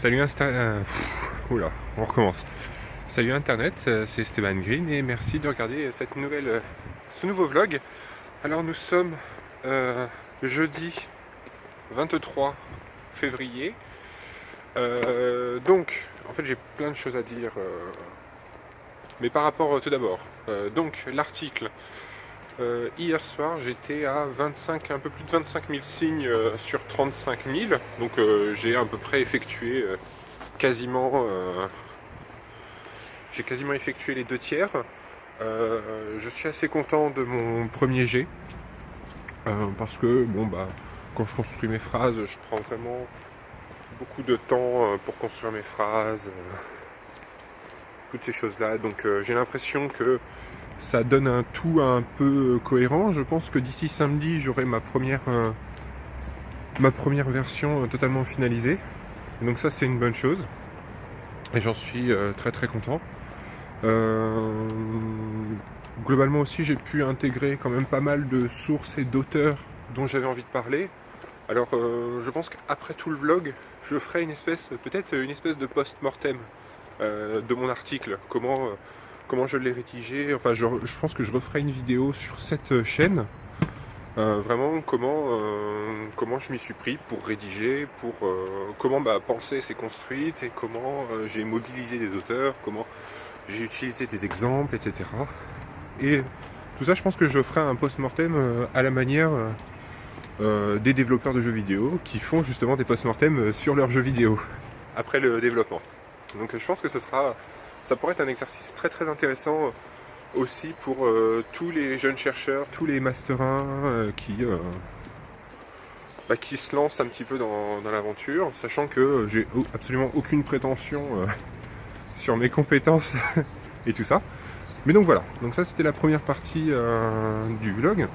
Salut Oula, on recommence. Salut Internet, c'est Stéban Green et merci de regarder ce nouveau vlog. Alors nous sommes jeudi 23 février. Donc, en fait j'ai plein de choses à dire. Mais par rapport tout d'abord, donc l'article. Hier soir j'étais à un peu plus de 25 000 signes sur 35 000. Donc j'ai à peu près effectué j'ai quasiment effectué les 2/3. Je suis assez content de mon premier jet. Parce que quand je construis mes phrases, je prends vraiment beaucoup de temps pour construire mes phrases. Toutes ces choses-là. Donc j'ai l'impression que ça donne un tout un peu cohérent. Je pense que d'ici samedi, j'aurai ma première version totalement finalisée. Et donc ça, c'est une bonne chose. Et j'en suis très très content. Globalement aussi, j'ai pu intégrer quand même pas mal de sources et d'auteurs dont j'avais envie de parler. Alors je pense qu'après tout le vlog, je ferai peut-être une espèce de post-mortem de mon article. Comment je l'ai rédigé. Enfin, je pense que je referai une vidéo sur cette chaîne. Vraiment comment je m'y suis pris pour rédiger, comment ma pensée s'est construite et comment j'ai mobilisé des auteurs, comment j'ai utilisé des exemples, etc. Et tout ça, je pense que je ferai un post-mortem à la manière des développeurs de jeux vidéo qui font justement des post-mortem sur leurs jeux vidéo après le développement. Donc je pense que ça pourrait être un exercice très très intéressant aussi pour tous les jeunes chercheurs, tous les Master 1 qui se lancent un petit peu dans l'aventure, sachant que j'ai absolument aucune prétention sur mes compétences et tout ça. Mais donc voilà, donc ça c'était la première partie du vlog.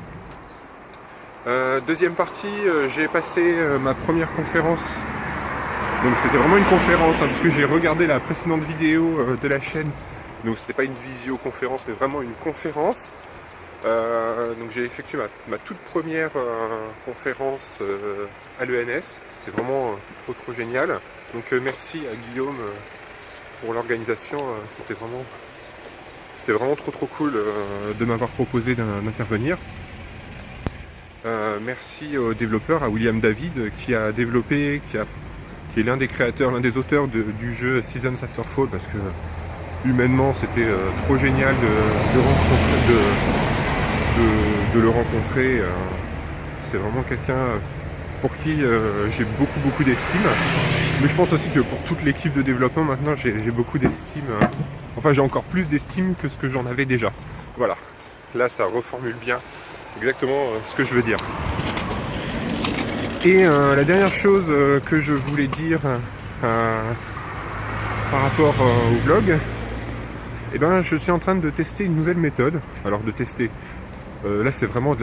Deuxième partie, j'ai passé ma première conférence. Donc c'était vraiment une conférence, parce que j'ai regardé la précédente vidéo de la chaîne. Donc c'était pas une visioconférence, mais vraiment une conférence. Donc j'ai effectué ma toute première conférence à l'ENS. C'était vraiment trop génial. Donc merci à Guillaume pour l'organisation. C'était vraiment trop cool de m'avoir proposé d'intervenir. Merci aux développeurs, à William David qui a développé, qui est l'un des créateurs, l'un des auteurs du jeu Seasons After Fall, parce que humainement c'était trop génial de le rencontrer. C'est vraiment quelqu'un pour qui j'ai beaucoup d'estime. Mais je pense aussi que pour toute l'équipe de développement maintenant j'ai beaucoup d'estime. Enfin j'ai encore plus d'estime que ce que j'en avais déjà. Voilà, là ça reformule bien exactement ce que je veux dire. Et la dernière chose que je voulais dire par rapport au vlog, je suis en train de tester une nouvelle méthode. Alors de tester, là c'est vraiment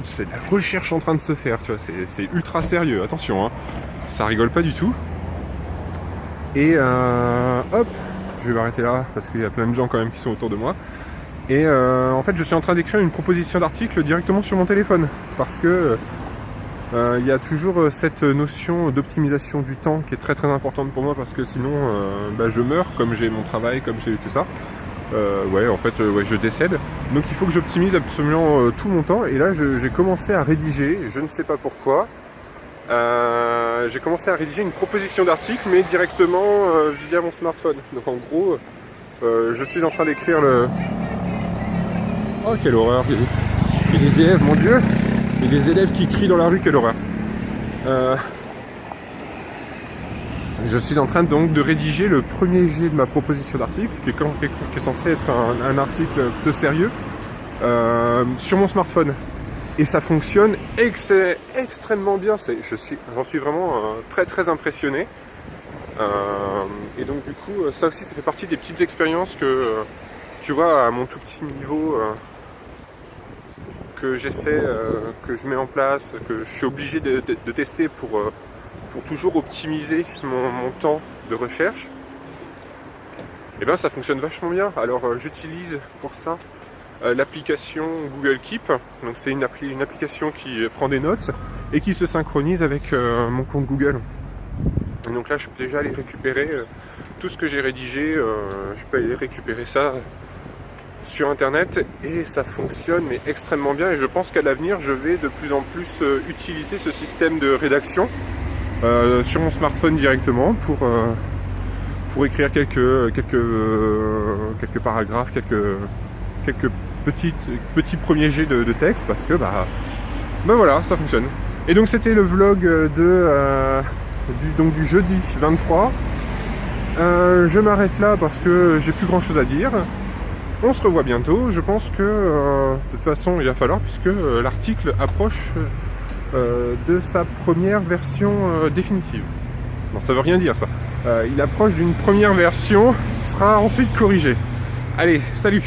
c'est de la recherche en train de se faire, tu vois, c'est ultra sérieux, attention, hein, ça rigole pas du tout. Et hop, je vais m'arrêter là parce qu'il y a plein de gens quand même qui sont autour de moi. Et en fait je suis en train d'écrire une proposition d'article directement sur mon téléphone, parce que il y a toujours cette notion d'optimisation du temps qui est très importante pour moi, parce que sinon je meurs, comme j'ai mon travail, comme j'ai tout ça. Je décède. Donc il faut que j'optimise absolument tout mon temps. Et là j'ai commencé à rédiger, je ne sais pas pourquoi. J'ai commencé à rédiger une proposition d'article, mais directement via mon smartphone. Donc en gros, je suis en train d'écrire le... Oh quelle horreur! Il y a des élèves, mon Dieu! Il y a des élèves qui crient dans la rue, quelle horreur. Je suis en train donc de rédiger le premier jet de ma proposition d'article, qui est censé être un article plutôt sérieux, sur mon smartphone. Et ça fonctionne extrêmement bien. J'en suis vraiment très impressionné. Et donc du coup, ça aussi, ça fait partie des petites expériences que, tu vois, à mon tout petit niveau... que j'essaie, que je mets en place, que je suis obligé de tester pour toujours optimiser mon temps de recherche. Et ça fonctionne vachement bien. Alors j'utilise pour ça l'application Google Keep. Donc c'est une application qui prend des notes et qui se synchronise avec mon compte Google. Et donc là, je peux déjà aller récupérer tout ce que j'ai rédigé. Je peux aller récupérer ça sur internet et ça fonctionne mais extrêmement bien. Et je pense qu'à l'avenir, je vais de plus en plus utiliser ce système de rédaction sur mon smartphone directement pour écrire quelques paragraphes, quelques petits premiers jets de texte, parce que bah voilà, ça fonctionne. Et donc c'était le vlog du jeudi 23. Je m'arrête là parce que j'ai plus grand chose à dire. On se revoit bientôt. Je pense que de toute façon il va falloir, puisque l'article approche de sa première version définitive. Non, ça veut rien dire ça. Il approche d'une première version qui sera ensuite corrigée. Allez, salut!